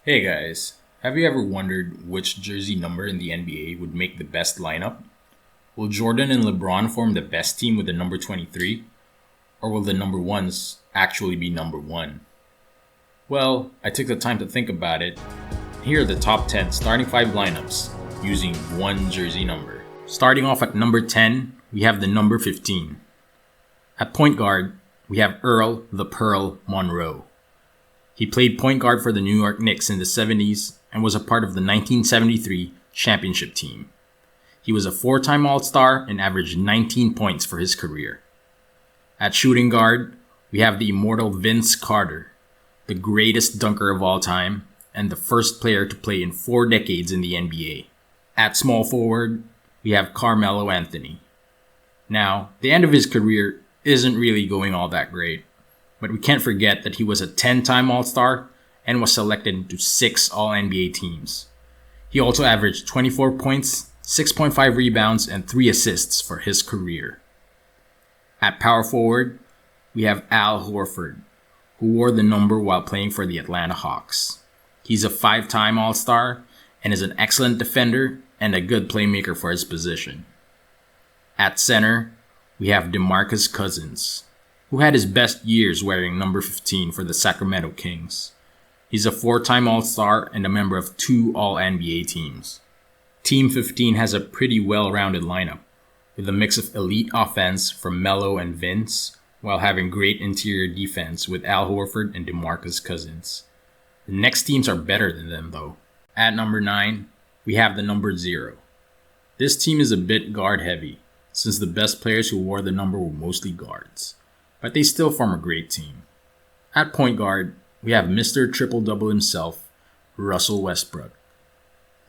Hey guys, have you ever wondered which jersey number in the NBA would make the best lineup? Will Jordan and LeBron form the best team with the number 23? Or will the number ones actually be number one? Well, I took the time to think about it. Here are the top 10 starting 5 lineups using one jersey number. Starting off at number 10, we have the number 15. At point guard, we have Earl the Pearl Monroe. He played point guard for the New York Knicks in the 70s and was a part of the 1973 championship team. He was a 4-time All-Star and averaged 19 points for his career. At shooting guard, we have the immortal Vince Carter, the greatest dunker of all time and the first player to play in 4 decades in the NBA. At small forward, we have Carmelo Anthony. Now, the end of his career isn't really going all that great. But we can't forget that he was a 10-time All-Star and was selected into 6 All-NBA teams. He also averaged 24 points, 6.5 rebounds, and 3 assists for his career. At power forward, we have Al Horford, who wore the number while playing for the Atlanta Hawks. He's a 5-time All-Star and is an excellent defender and a good playmaker for his position. At center, we have DeMarcus Cousins, who had his best years wearing number 15 for the Sacramento Kings. He's a 4-time All-Star and a member of 2 All-NBA teams. Team 15 has a pretty well-rounded lineup, with a mix of elite offense from Melo and Vince, while having great interior defense with Al Horford and DeMarcus Cousins. The next teams are better than them, though. At number 9, we have the number 0. This team is a bit guard-heavy, since the best players who wore the number were mostly guards. But they still form a great team. At point guard, we have Mr. Triple-Double himself, Russell Westbrook.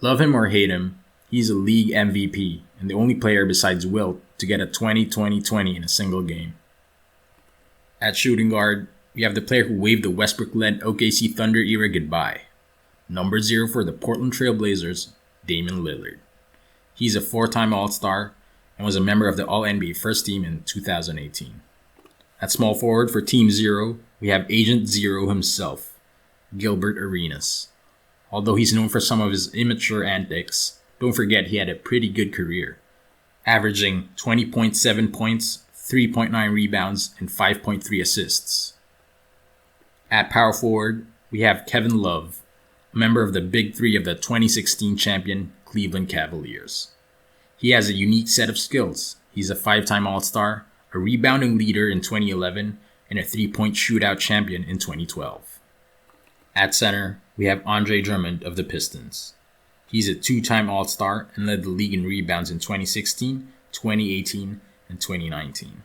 Love him or hate him, he's a league MVP and the only player besides Wilt to get a 20-20-20 in a single game. At shooting guard, we have the player who waved the Westbrook-led OKC Thunder era goodbye. Number 0 for the Portland Trail Blazers, Damian Lillard. He's a 4-time All-Star and was a member of the All-NBA First Team in 2018. At small forward for Team 0, we have Agent Zero himself, Gilbert Arenas. Although he's known for some of his immature antics, don't forget he had a pretty good career, averaging 20.7 points, 3.9 rebounds, and 5.3 assists. At power forward, we have Kevin Love, a member of the Big Three of the 2016 champion Cleveland Cavaliers. He has a unique set of skills. He's a 5-time All-Star, a rebounding leader in 2011, and a 3-point shootout champion in 2012. At center, we have Andre Drummond of the Pistons. He's a 2-time All-Star and led the league in rebounds in 2016, 2018, and 2019.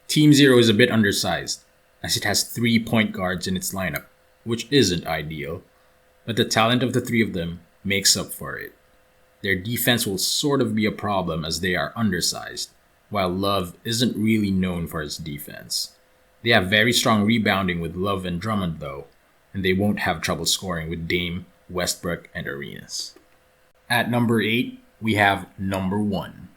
Team 0 is a bit undersized, as it has 3 point guards in its lineup, which isn't ideal, but the talent of the 3 of them makes up for it. Their defense will sort of be a problem as they are undersized, while Love isn't really known for his defense. They have very strong rebounding with Love and Drummond though, and they won't have trouble scoring with Dame, Westbrook, and Arenas. At number 8, we have number 1.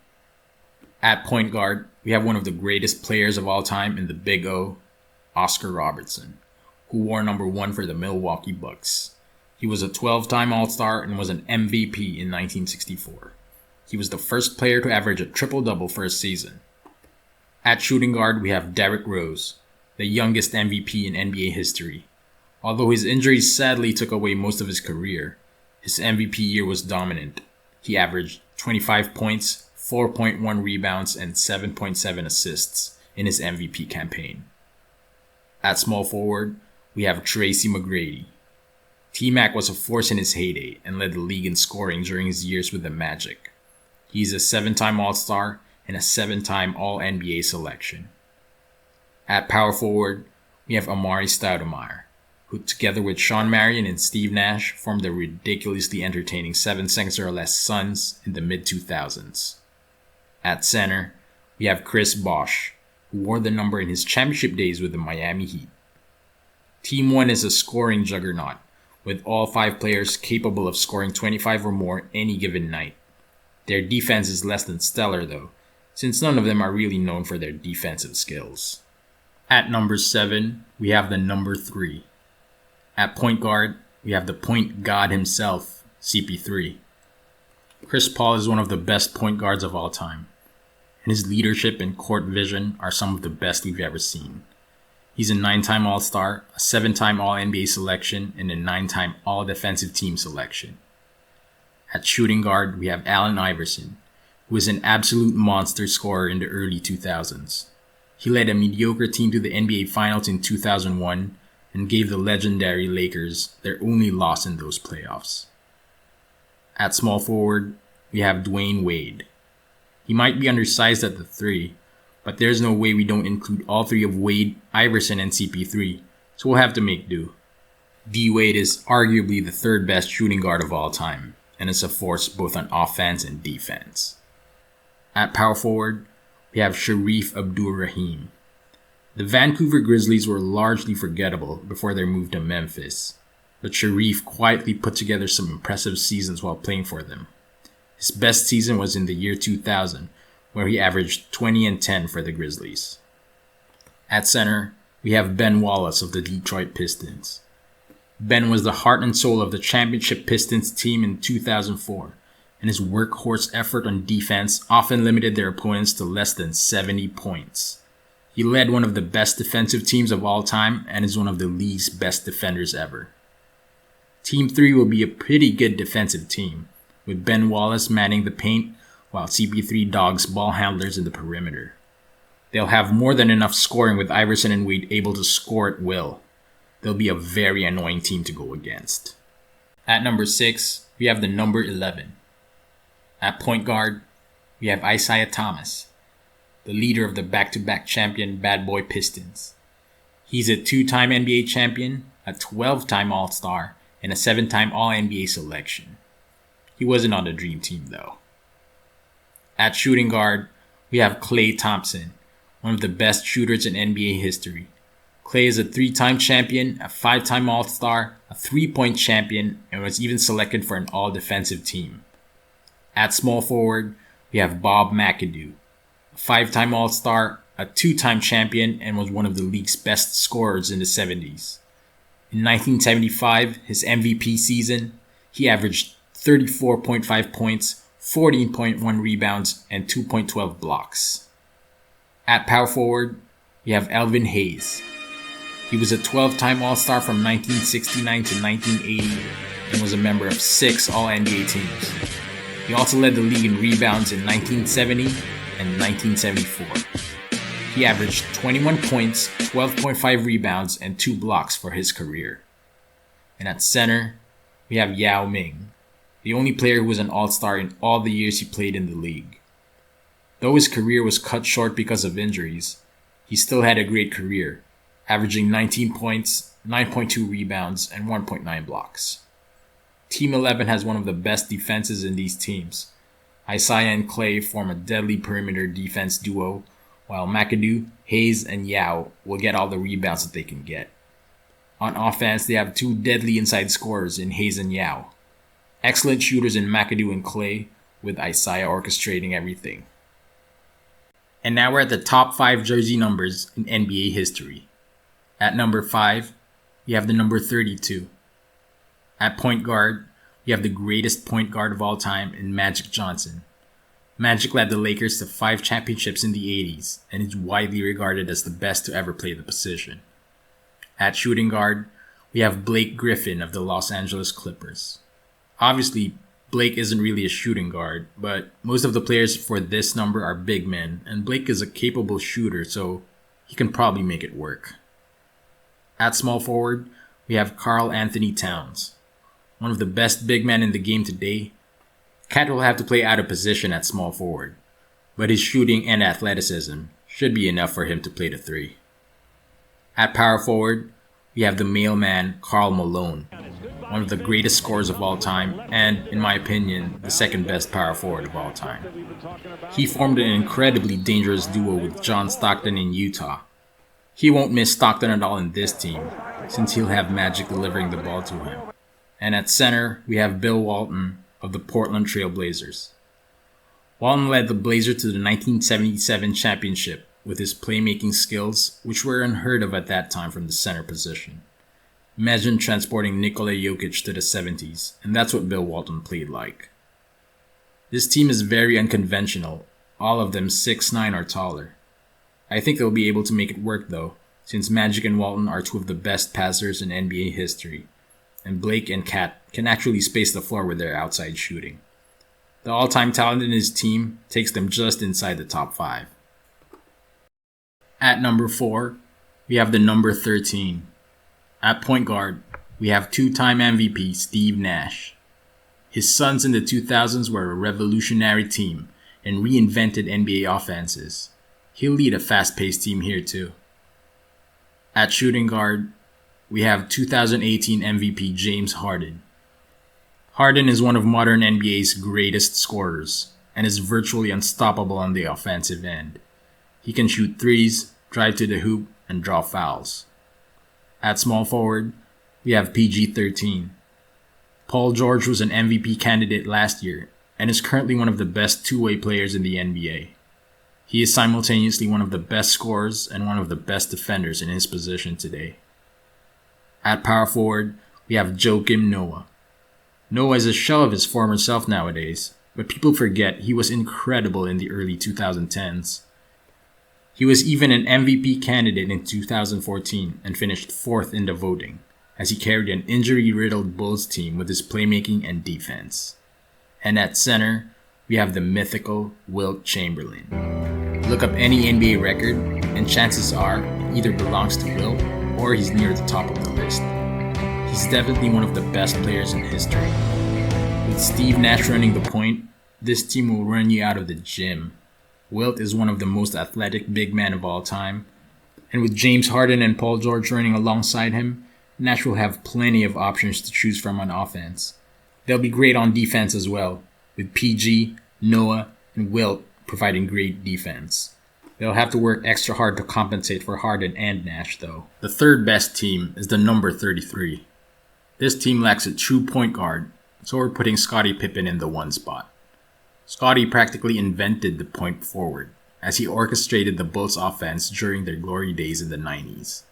At point guard, we have one of the greatest players of all time in the Big O, Oscar Robertson, who wore number 1 for the Milwaukee Bucks. He was a 12-time All-Star and was an MVP in 1964. He was the first player to average a triple-double for a season. At shooting guard, we have Derrick Rose, the youngest MVP in NBA history. Although his injuries sadly took away most of his career, his MVP year was dominant. He averaged 25 points, 4.1 rebounds, and 7.7 assists in his MVP campaign. At small forward, we have Tracy McGrady. T-Mac was a force in his heyday and led the league in scoring during his years with the Magic. He's a 7-time All-Star and a 7-time All-NBA selection. At power forward, we have Amari Stoudemire, who together with Sean Marion and Steve Nash formed the ridiculously entertaining 7 Seconds or Less Suns in the mid-2000s. At center, we have Chris Bosh, who wore the number in his championship days with the Miami Heat. Team 1 is a scoring juggernaut, with all 5 players capable of scoring 25 or more any given night. Their defense is less than stellar though, since none of them are really known for their defensive skills. At number 7, we have the number 3. At point guard, we have the point god himself, CP3. Chris Paul is one of the best point guards of all time, and his leadership and court vision are some of the best we've ever seen. He's a 9-time All-Star, a 7-time All-NBA selection, and a 9-time All-Defensive Team selection. At shooting guard, we have Allen Iverson, who is an absolute monster scorer in the early 2000s. He led a mediocre team to the NBA Finals in 2001 and gave the legendary Lakers their only loss in those playoffs. At small forward, we have Dwayne Wade. He might be undersized at the 3, but there's no way we don't include all 3 of Wade, Iverson, and CP3, so we'll have to make do. D-Wade is arguably the 3rd best shooting guard of all time, and is a force both on offense and defense. At power forward, we have Shareef Abdur-Rahim. The Vancouver Grizzlies were largely forgettable before their move to Memphis, but Shareef quietly put together some impressive seasons while playing for them. His best season was in the year 2000, where he averaged 20 and 10 for the Grizzlies. At center, we have Ben Wallace of the Detroit Pistons. Ben was the heart and soul of the championship Pistons team in 2004, and his workhorse effort on defense often limited their opponents to less than 70 points. He led one of the best defensive teams of all time and is one of the league's best defenders ever. Team 3 will be a pretty good defensive team, with Ben Wallace manning the paint while CP3 dogs ball handlers in the perimeter. They'll have more than enough scoring with Iverson and Wade able to score at will. They'll be a very annoying team to go against. At number 6, we have the number 11. At point guard, we have Isaiah Thomas, the leader of the back-to-back champion Bad Boy Pistons. He's a 2-time NBA champion, a 12-time All-Star, and a 7-time All-NBA selection. He wasn't on the dream team though. At shooting guard, we have Klay Thompson, one of the best shooters in NBA history. Klay is a 3-time champion, a 5-time All-Star, a 3-point champion, and was even selected for an All-Defensive team. At small forward, we have Bob McAdoo, a 5-time All-Star, a 2-time champion, and was one of the league's best scorers in the 70s. In 1975, his MVP season, he averaged 34.5 points, 14.1 rebounds, and 2.12 blocks. At power forward, we have Elvin Hayes. He was a 12-time All-Star from 1969 to 1980 and was a member of 6 All-NBA teams. He also led the league in rebounds in 1970 and 1974. He averaged 21 points, 12.5 rebounds, and 2 blocks for his career. And at center, we have Yao Ming, the only player who was an All-Star in all the years he played in the league. Though his career was cut short because of injuries, he still had a great career, averaging 19 points, 9.2 rebounds, and 1.9 blocks. Team 11 has one of the best defenses in these teams. Isaiah and Klay form a deadly perimeter defense duo, while McAdoo, Hayes, and Yao will get all the rebounds that they can get. On offense, they have 2 deadly inside scorers in Hayes and Yao. Excellent shooters in McAdoo and Klay, with Isaiah orchestrating everything. And now we're at the top 5 jersey numbers in NBA history. At number 5, we have the number 32. At point guard, we have the greatest point guard of all time in Magic Johnson. Magic led the Lakers to 5 championships in the 80s and is widely regarded as the best to ever play the position. At shooting guard, we have Blake Griffin of the Los Angeles Clippers. Obviously, Blake isn't really a shooting guard, but most of the players for this number are big men, and Blake is a capable shooter, so he can probably make it work. At small forward, we have Karl Anthony Towns, one of the best big men in the game today. Cat will have to play out of position at small forward, but his shooting and athleticism should be enough for him to play the 3. At power forward, we have the mailman Karl Malone, one of the greatest scorers of all time, and, in my opinion, the second best power forward of all time. He formed an incredibly dangerous duo with John Stockton in Utah. He won't miss Stockton at all in this team, since he'll have Magic delivering the ball to him. And at center, we have Bill Walton of the Portland Trail Blazers. Walton led the Blazers to the 1977 championship with his playmaking skills, which were unheard of at that time from the center position. Imagine transporting Nikola Jokic to the 70s, and that's what Bill Walton played like. This team is very unconventional, all of them 6'9" or taller. I think they'll be able to make it work though, since Magic and Walton are two of the best passers in NBA history, and Blake and Cat can actually space the floor with their outside shooting. The all-time talent in his team takes them just inside the top 5. At number 4, we have the number 13. At point guard, we have two-time MVP Steve Nash. His Suns in the 2000s were a revolutionary team and reinvented NBA offenses. He'll lead a fast-paced team here too. At shooting guard, we have 2018 MVP James Harden. Harden is one of modern NBA's greatest scorers and is virtually unstoppable on the offensive end. He can shoot threes, drive to the hoop, and draw fouls. At small forward, we have PG-13. Paul George was an MVP candidate last year and is currently one of the best two-way players in the NBA. He is simultaneously one of the best scorers and one of the best defenders in his position today. At power forward, we have Joakim Noah. Noah is a shell of his former self nowadays, but people forget he was incredible in the early 2010s. He was even an MVP candidate in 2014 and finished 4th in the voting, as he carried an injury-riddled Bulls team with his playmaking and defense. And at center, we have the mythical Wilt Chamberlain. Look up any NBA record, and chances are it either belongs to Wilt or he's near the top of the list. He's definitely one of the best players in history. With Steve Nash running the point, this team will run you out of the gym. Wilt is one of the most athletic big men of all time, and with James Harden and Paul George running alongside him, Nash will have plenty of options to choose from on offense. They'll be great on defense as well, with PG, Noah, and Wilt providing great defense. They'll have to work extra hard to compensate for Harden and Nash though. The third best team is the number 33. This team lacks a true point guard, so we're putting Scottie Pippen in the 1 spot. Scottie practically invented the point forward, as he orchestrated the Bulls offense during their glory days in the 90s.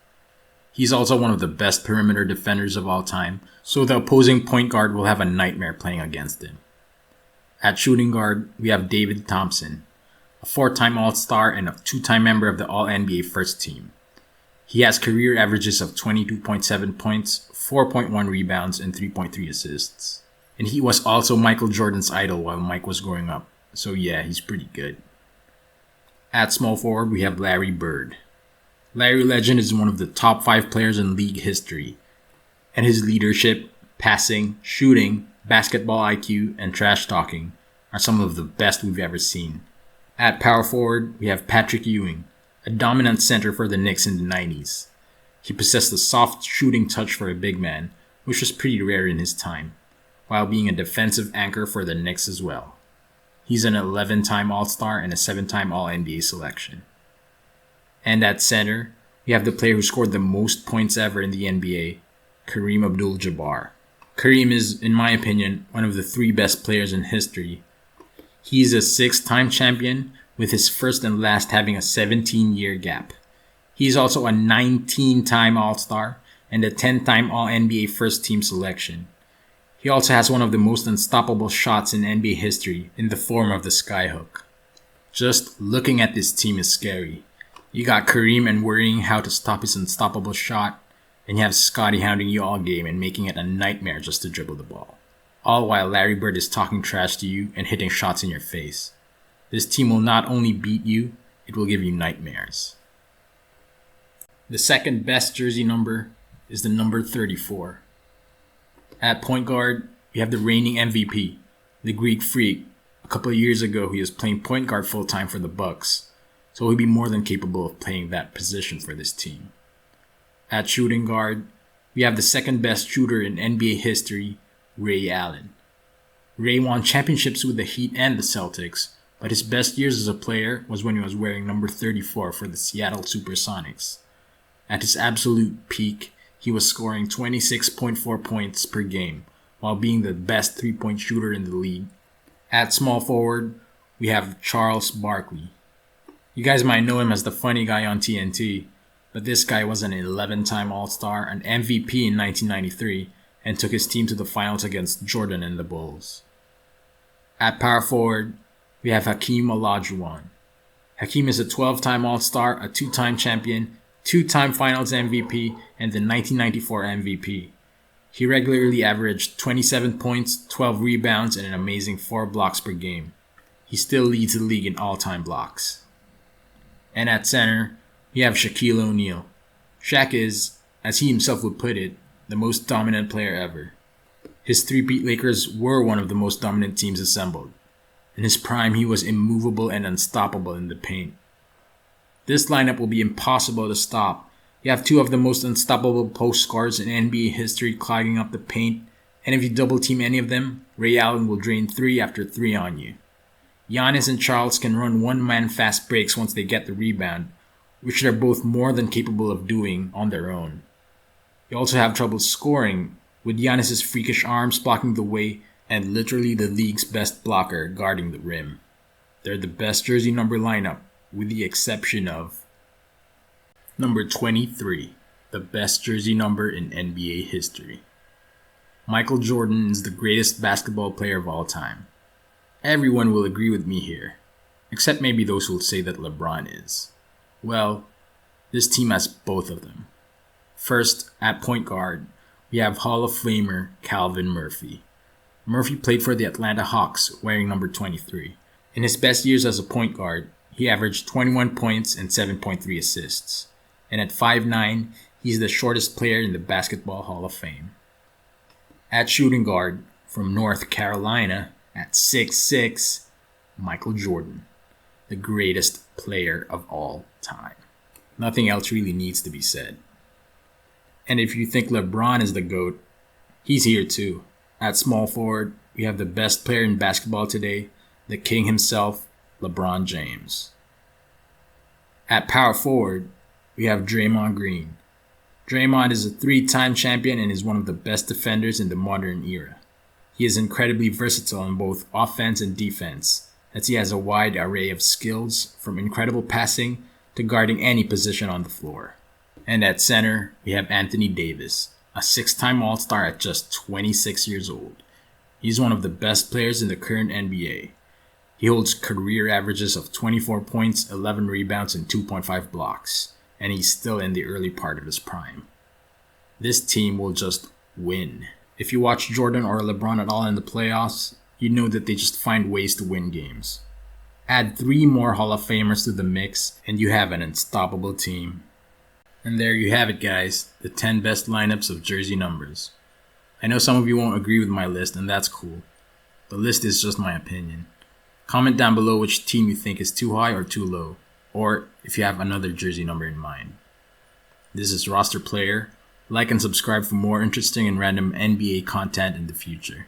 He's also one of the best perimeter defenders of all time, so the opposing point guard will have a nightmare playing against him. At shooting guard, we have David Thompson, a 4-time All-Star and a 2-time member of the All-NBA First Team. He has career averages of 22.7 points, 4.1 rebounds, and 3.3 assists. And he was also Michael Jordan's idol while Mike was growing up, so yeah, he's pretty good. At small forward, we have Larry Bird. Larry Legend is one of the top 5 players in league history, and his leadership, passing, shooting, basketball IQ, and trash talking are some of the best we've ever seen. At power forward, we have Patrick Ewing, a dominant center for the Knicks in the 90s. He possessed a soft shooting touch for a big man, which was pretty rare in his time, while being a defensive anchor for the Knicks as well. He's an 11-time All-Star and a 7-time All-NBA selection. And at center, we have the player who scored the most points ever in the NBA, Kareem Abdul-Jabbar. Kareem is, in my opinion, one of the 3 best players in history. He's a 6-time champion, with his first and last having a 17-year gap. He's also a 19-time All-Star and a 10-time All-NBA First Team selection. He also has one of the most unstoppable shots in NBA history in the form of the skyhook. Just looking at this team is scary. You got Kareem and worrying how to stop his unstoppable shot, and you have Scottie hounding you all game and making it a nightmare just to dribble the ball. All while Larry Bird is talking trash to you and hitting shots in your face. This team will not only beat you, it will give you nightmares. The second best jersey number is the number 34. At point guard, we have the reigning MVP, the Greek Freak. A couple of years ago, he was playing point guard full-time for the Bucks, so he'll be more than capable of playing that position for this team. At shooting guard, we have the second best shooter in NBA history, Ray Allen. Ray won championships with the Heat and the Celtics, but his best years as a player was when he was wearing number 34 for the Seattle Supersonics. At his absolute peak, he was scoring 26.4 points per game, while being the best 3-point shooter in the league. At small forward, we have Charles Barkley. You guys might know him as the funny guy on TNT, But this guy was an 11-time All-Star, an MVP in 1993, and took his team to the finals against Jordan and the Bulls. At power forward, we have Hakeem Olajuwon. Hakeem is a 12-time All-Star, a 2-time champion, 2-time Finals MVP, and the 1994 MVP. He regularly averaged 27 points, 12 rebounds, and an amazing 4 blocks per game. He still leads the league in all-time blocks. And at center, we have Shaquille O'Neal. Shaq is, as he himself would put it, the most dominant player ever. His three-peat Lakers were one of the most dominant teams assembled. In his prime, he was immovable and unstoppable in the paint. This lineup will be impossible to stop. You have 2 of the most unstoppable post scorers in NBA history clogging up the paint, and if you double team any of them, Ray Allen will drain 3 after 3 on you. Giannis and Charles can run one-man fast breaks once they get the rebound, which they're both more than capable of doing on their own. You also have trouble scoring, with Giannis' freakish arms blocking the way and literally the league's best blocker guarding the rim. They're the best jersey number lineup, with the exception of number 23, the best jersey number in NBA history. Michael Jordan is the greatest basketball player of all time. Everyone will agree with me here, except maybe those who will say that LeBron is. Well, this team has both of them. First, at point guard, we have Hall of Famer Calvin Murphy. Murphy played for the Atlanta Hawks, wearing number 23. In his best years as a point guard, he averaged 21 points and 7.3 assists. And at 5'9", he's the shortest player in the Basketball Hall of Fame. At shooting guard, from North Carolina, at 6'6", Michael Jordan, the greatest player of all time. Nothing else really needs to be said. And if you think LeBron is the GOAT, he's here too. At small forward, we have the best player in basketball today, the king himself, LeBron James. At power forward, we have Draymond Green. Draymond is a 3-time champion and is one of the best defenders in the modern era. He is incredibly versatile in both offense and defense, as he has a wide array of skills, from incredible passing to guarding any position on the floor. And at center, we have Anthony Davis, a 6-time All-Star at just 26 years old. He's one of the best players in the current NBA. He holds career averages of 24 points, 11 rebounds, and 2.5 blocks, and he's still in the early part of his prime. This team will just win. If you watch Jordan or LeBron at all in the playoffs, you know that they just find ways to win games. Add 3 more Hall of Famers to the mix, and you have an unstoppable team. And there you have it, guys, the 10 best lineups of jersey numbers. I know some of you won't agree with my list, and that's cool. The list is just my opinion. Comment down below which team you think is too high or too low, or if you have another jersey number in mind. This is Roster Player. Like and subscribe for more interesting and random NBA content in the future.